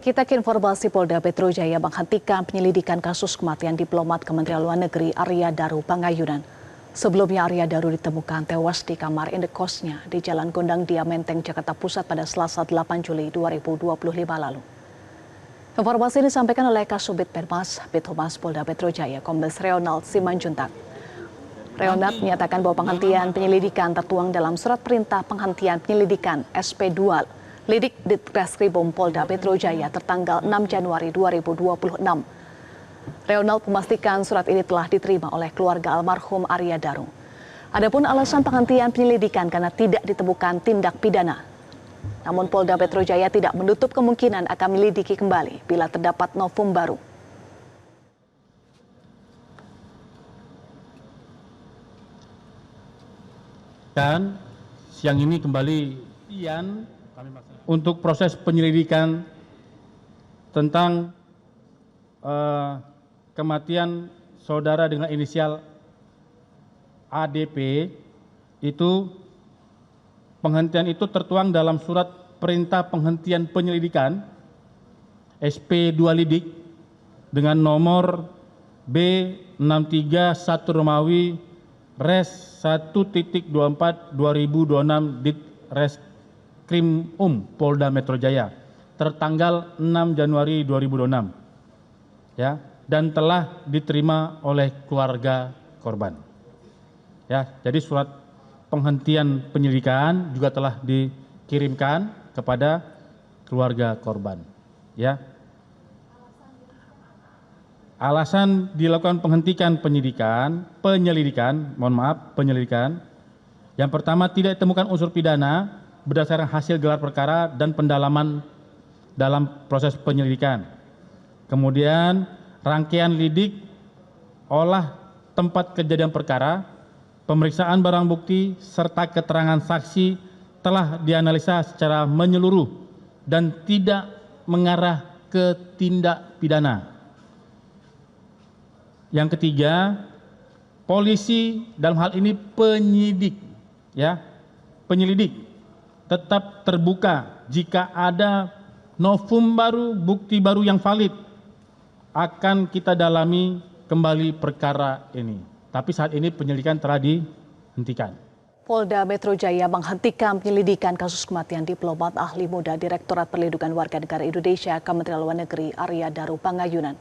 Kita ke informasi. Polda Metro Jaya menghentikan penyelidikan kasus kematian diplomat Kementerian Luar Negeri Arya Daru Pangayunan. Sebelumnya Arya Daru ditemukan tewas di kamar indekosnya di Jalan Gondang Dia Menteng, Jakarta Pusat pada Selasa 8 Juli 2025 lalu. Informasi ini disampaikan oleh Kasubit Penmas Bithumas Polda Metro Jaya, Kombes Reonald Simanjuntak. Reonald menyatakan bahwa penghentian penyelidikan tertuang dalam surat perintah penghentian penyelidikan SP2 Lidik Ditreskrimum Polda Metro Jaya tertanggal 6 Januari 2026. Reonald memastikan surat ini telah diterima oleh keluarga almarhum Arya Daru. Adapun alasan penghentian penyelidikan karena tidak ditemukan tindak pidana. Namun Polda Metro Jaya tidak menutup kemungkinan akan menyelidiki kembali bila terdapat novum baru. Dan siang ini kembali untuk proses penyelidikan tentang kematian saudara dengan inisial ADP. Itu penghentian itu tertuang dalam surat perintah penghentian penyelidikan SP2 Lidik dengan nomor B631 Romawi Res 1.24 2026 Ditreskrimum Polda Metro Jaya tertanggal 6 Januari 2026 ya, dan telah diterima oleh keluarga korban. Ya, jadi surat penghentian penyelidikan juga telah dikirimkan kepada keluarga korban. Ya. Alasan dilakukan penyelidikan, yang pertama tidak ditemukan unsur pidana berdasarkan hasil gelar perkara dan pendalaman dalam proses penyelidikan. Kemudian rangkaian lidik, olah tempat kejadian perkara, pemeriksaan barang bukti, serta keterangan saksi telah dianalisa secara menyeluruh dan tidak mengarah ke tindak pidana. Yang ketiga, polisi dalam hal ini penyelidik tetap terbuka jika ada novum baru, bukti baru yang valid, akan kita dalami kembali perkara ini. Tapi saat ini penyelidikan telah dihentikan. Polda Metro Jaya menghentikan penyelidikan kasus kematian diplomat ahli muda Direktorat Perlindungan Warga Negara Indonesia Kementerian Luar Negeri Arya Daru Pangayunan.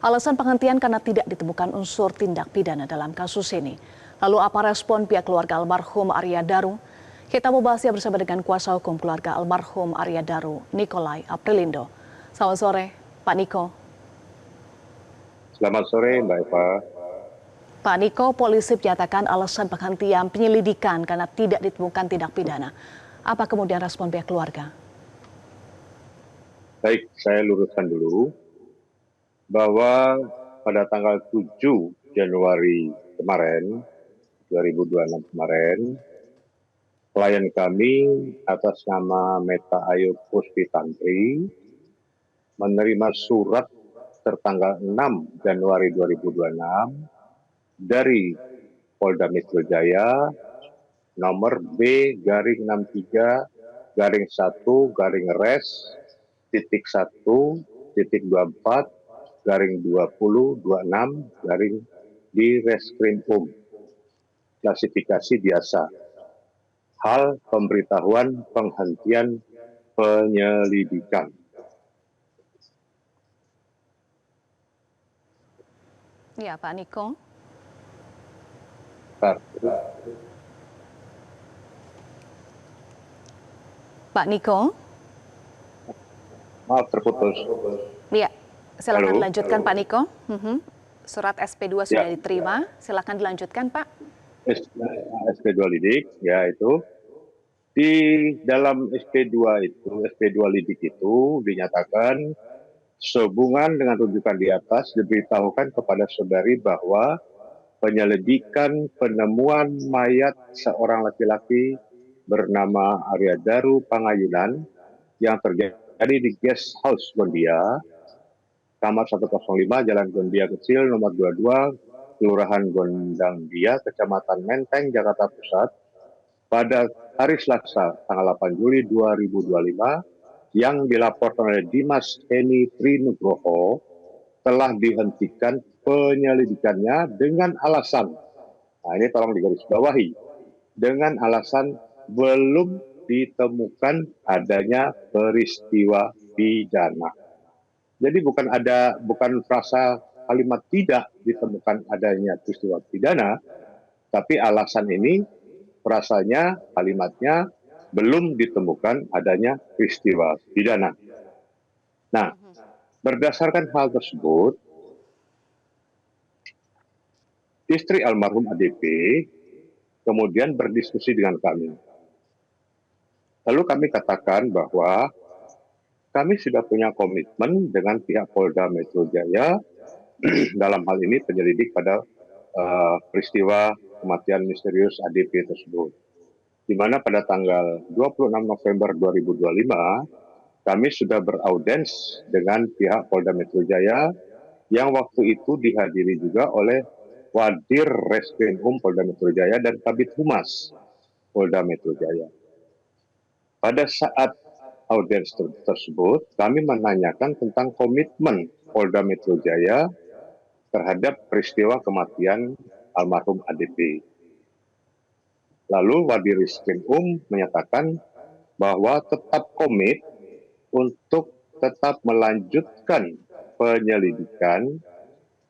Alasan penghentian karena tidak ditemukan unsur tindak pidana dalam kasus ini. Lalu apa respon pihak keluarga almarhum Arya Daru? Kita membahasnya bersama dengan kuasa hukum keluarga almarhum Arya Daru, Nikolai Aprilindo. Selamat sore, Pak Niko. Selamat sore, Mbak Eva. Pak Niko, polisi menyatakan alasan penghentian penyelidikan karena tidak ditemukan tindak pidana. Apa kemudian respon pihak keluarga? Baik, saya luruskan dulu bahwa pada tanggal 7 Januari kemarin, 2026 kemarin, klien kami atas nama Meta Ayu Puspitantri menerima surat tertanggal 6 Januari 2026 dari Polda Metro Jaya nomor B-1-1-1-24-2026 Ditreskrimum klasifikasi biasa. Hal pemberitahuan penghentian penyelidikan. Ya, Pak Niko. Pak Niko. Maaf, terputus. Ya, silakan dilanjutkan Pak Niko. Surat SP2 sudah diterima, silakan dilanjutkan Pak. SP2 Lidik, ya itu. Di dalam SP2 Lidik itu dinyatakan sehubungan dengan rujukan di atas diberitahukan kepada saudari bahwa penyelidikan penemuan mayat seorang laki-laki bernama Arya Daru Pangayunan yang terjadi di Guest House Gondia, kamar 105, Jalan Gondia Kecil, nomor 22, Kelurahan Gondang Dia, Kecamatan Menteng, Jakarta Pusat, pada hari Selasa, tanggal 8 Juli 2025, yang dilaporkan oleh Dimas Eni Trinugroho telah dihentikan penyelidikannya dengan alasan, nah ini tolong digarisbawahi, dengan alasan belum ditemukan adanya peristiwa pidana. Jadi bukan frasa kalimat tidak ditemukan adanya peristiwa pidana, tapi alasan ini frasanya, kalimatnya belum ditemukan adanya peristiwa pidana. Nah, berdasarkan hal tersebut, istri almarhum ADP kemudian berdiskusi dengan kami. Lalu kami katakan bahwa kami sudah punya komitmen dengan pihak Polda Metro Jaya dalam hal ini penyelidik pada peristiwa kematian misterius ADP tersebut. Di mana pada tanggal 26 November 2025, kami sudah beraudiens dengan pihak Polda Metro Jaya yang waktu itu dihadiri juga oleh Wadir Reskrimum Polda Metro Jaya dan Kabid Humas Polda Metro Jaya. Pada saat audiens tersebut, kami menanyakan tentang komitmen Polda Metro Jaya terhadap peristiwa kematian almarhum ADP. Lalu Wadir Reskrimum menyatakan bahwa tetap komit untuk tetap melanjutkan penyelidikan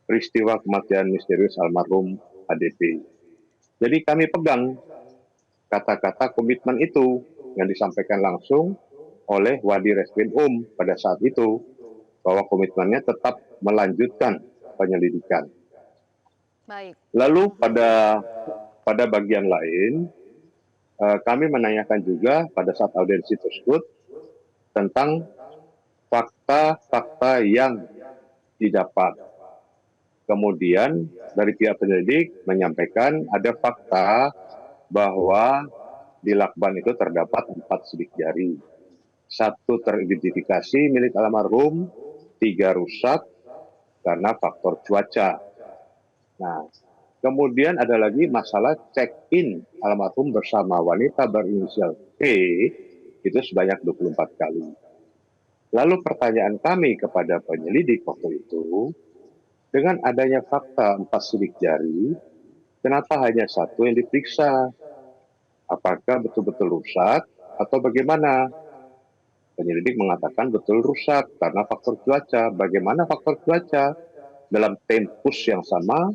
peristiwa kematian misterius almarhum ADP. Jadi kami pegang kata-kata komitmen itu yang disampaikan langsung oleh Wadir Reskrimum pada saat itu, bahwa komitmennya tetap melanjutkan penyelidikan. Baik. Lalu pada bagian lain, kami menanyakan juga pada saat audiensi tersebut tentang fakta-fakta yang didapat. Kemudian dari pihak penyelidik menyampaikan ada fakta bahwa di lakban itu terdapat 4 sidik jari. 1 teridentifikasi milik almarhum, 3 rusak karena faktor cuaca. Nah, kemudian ada lagi masalah check-in almarhum bersama wanita berinisial P itu sebanyak 24 kali. Lalu pertanyaan kami kepada penyelidik waktu itu, dengan adanya fakta 4 sidik jari, kenapa hanya 1 yang diperiksa? Apakah betul-betul rusak atau bagaimana? Penyelidik mengatakan betul rusak karena faktor cuaca. Bagaimana faktor cuaca? Dalam tempus yang sama,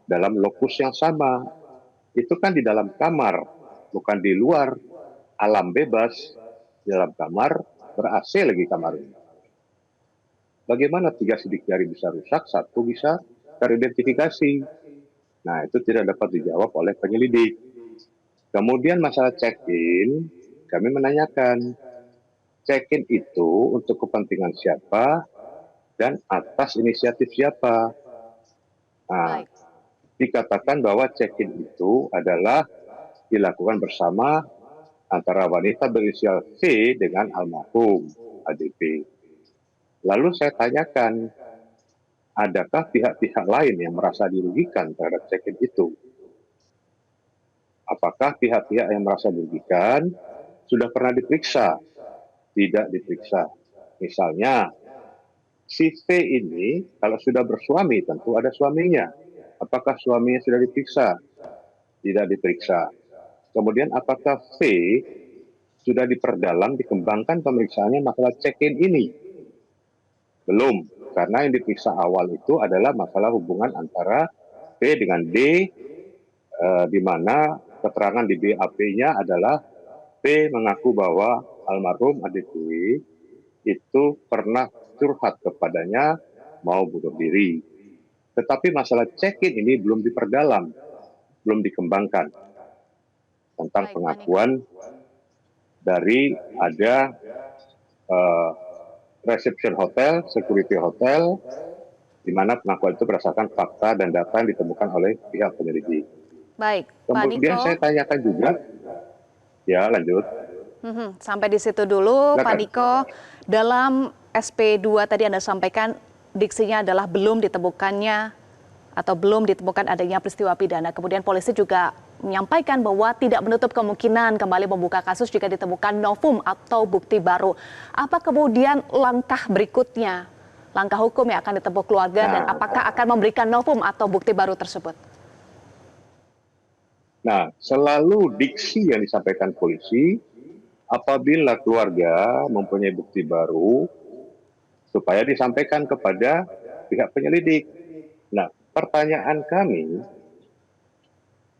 dalam lokus yang sama. Itu kan di dalam kamar, bukan di luar, alam bebas, di dalam kamar, ber-AC lagi kamarnya. Bagaimana 3 sidik jari bisa rusak, 1 bisa teridentifikasi? Nah, itu tidak dapat dijawab oleh penyelidik. Kemudian masalah check-in, kami menanyakan, check-in itu untuk kepentingan siapa dan atas inisiatif siapa? Nah, dikatakan bahwa check-in itu adalah dilakukan bersama antara wanita berinisial C dengan almarhum ADP. Lalu saya tanyakan, adakah pihak-pihak lain yang merasa dirugikan terhadap check-in itu? Apakah pihak-pihak yang merasa dirugikan sudah pernah diperiksa? Tidak diperiksa. Misalnya, si V ini kalau sudah bersuami tentu ada suaminya. Apakah suaminya sudah diperiksa? Tidak diperiksa. Kemudian apakah V sudah diperdalam, dikembangkan pemeriksaannya masalah check-in ini? Belum, karena yang diperiksa awal itu adalah masalah hubungan antara V dengan D, di mana keterangan di BAP-nya adalah P mengaku bahwa almarhum ADP itu pernah curhat kepadanya mau bunuh diri. Tetapi masalah check-in ini belum diperdalam, belum dikembangkan tentang pengakuan dari ada reception hotel, security hotel, di mana pengakuan itu berdasarkan fakta dan data yang ditemukan oleh pihak penyelidik. Baik, Kemudian saya tanyakan juga, ya lanjut. Sampai di situ dulu, Silakan. Pak Niko. Dalam SP2 tadi Anda sampaikan diksinya adalah belum ditemukannya atau belum ditemukan adanya peristiwa pidana. Kemudian polisi juga menyampaikan bahwa tidak menutup kemungkinan kembali membuka kasus jika ditemukan novum atau bukti baru. Apa kemudian langkah berikutnya, langkah hukum yang akan ditempuh keluarga dan apakah akan memberikan novum atau bukti baru tersebut? Nah, selalu diksi yang disampaikan polisi, apabila keluarga mempunyai bukti baru, supaya disampaikan kepada pihak penyelidik. Nah, pertanyaan kami,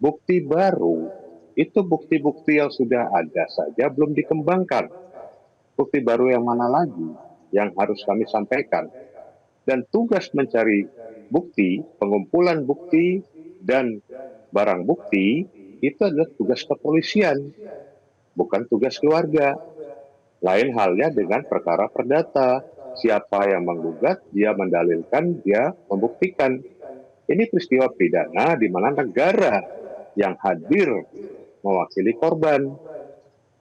bukti baru itu bukti-bukti yang sudah ada saja belum dikembangkan. Bukti baru yang mana lagi yang harus kami sampaikan? Dan tugas mencari bukti, pengumpulan bukti, dan barang bukti itu adalah tugas kepolisian, bukan tugas keluarga. Lain halnya dengan perkara perdata. Siapa yang menggugat, dia mendalilkan, dia membuktikan. Ini peristiwa pidana di mana negara yang hadir mewakili korban.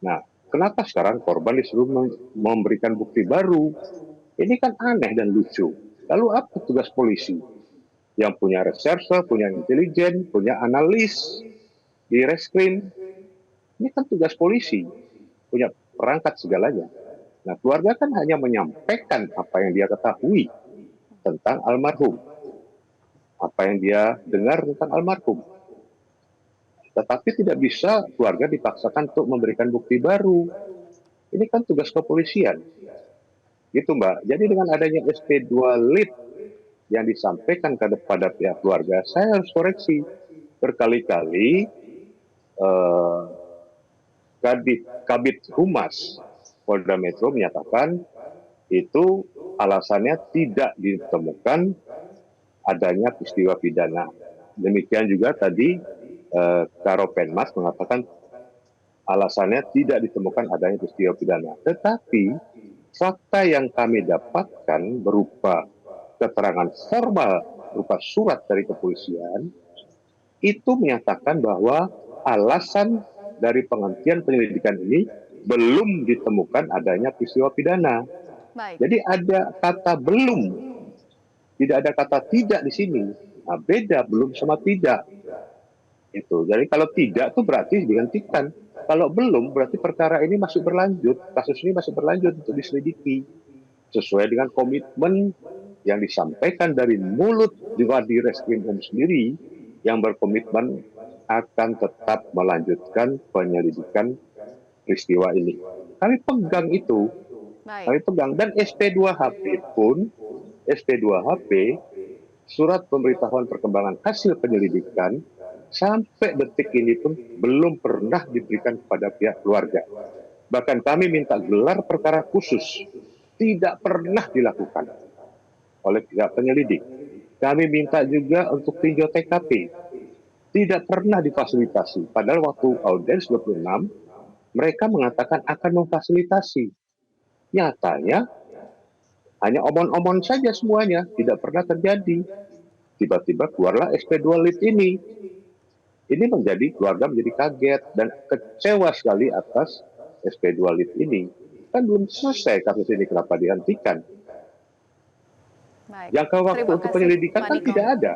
Nah, kenapa sekarang korban disuruh memberikan bukti baru? Ini kan aneh dan lucu. Lalu apa tugas polisi? Yang punya reserse, punya intelijen, punya analis di reskrim. Ini kan tugas polisi, punya perangkat segalanya. Nah, keluarga kan hanya menyampaikan apa yang dia ketahui tentang almarhum, apa yang dia dengar tentang almarhum. Tetapi tidak bisa keluarga dipaksakan untuk memberikan bukti baru. Ini kan tugas kepolisian. Gitu, Mbak. Jadi dengan adanya SP2 Lit yang disampaikan kepada pihak keluarga, saya harus koreksi. Berkali-kali Kabid Humas Polda Metro menyatakan itu alasannya tidak ditemukan adanya peristiwa pidana. Demikian juga tadi Karopenmas mengatakan alasannya tidak ditemukan adanya peristiwa pidana. Tetapi fakta yang kami dapatkan berupa keterangan formal, berupa surat dari kepolisian, itu menyatakan bahwa alasan dari penghentian penyelidikan ini belum ditemukan adanya peristiwa pidana. Baik. Jadi ada kata belum, tidak ada kata tidak di sini. Nah, beda belum sama tidak. Itu. Jadi kalau tidak itu berarti dihentikan. Kalau belum berarti perkara ini masih berlanjut, kasus ini masih berlanjut untuk diselidiki sesuai dengan komitmen yang disampaikan dari mulut juga di Reskrimum sendiri yang berkomitmen akan tetap melanjutkan penyelidikan peristiwa ini. Kami pegang itu. Baik. Kami pegang. Dan SP2HP pun, SP2HP, surat pemberitahuan perkembangan hasil penyelidikan, sampai detik ini pun belum pernah diberikan kepada pihak keluarga. Bahkan kami minta gelar perkara khusus. Tidak pernah dilakukan oleh pihak penyelidik. Kami minta juga untuk tinjau TKP. Tidak pernah difasilitasi. Padahal waktu audiens 26, mereka mengatakan akan memfasilitasi. Nyatanya, hanya omon-omon saja semuanya. Tidak pernah terjadi. Tiba-tiba keluarlah SP2 Lit ini. Ini keluarga menjadi kaget dan kecewa sekali atas SP2 Lit ini. Kan belum selesai kasus ini, kenapa dihentikan? Baik. Jangka waktu Terima untuk kasih, penyelidikan Pak kan Niko. tidak ada.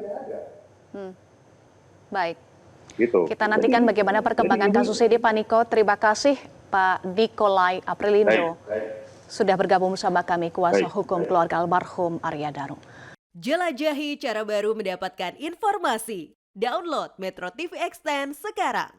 Baik. Gitu. Kita nantikan bagaimana perkembangan kasus ini, Pak Niko. Terima kasih, Pak Nikolai Aprilindo. Sudah bergabung bersama kami, kuasa hukum keluarga almarhum Arya Daru. Jelajahi cara baru mendapatkan informasi. Download Metro TV Extend sekarang.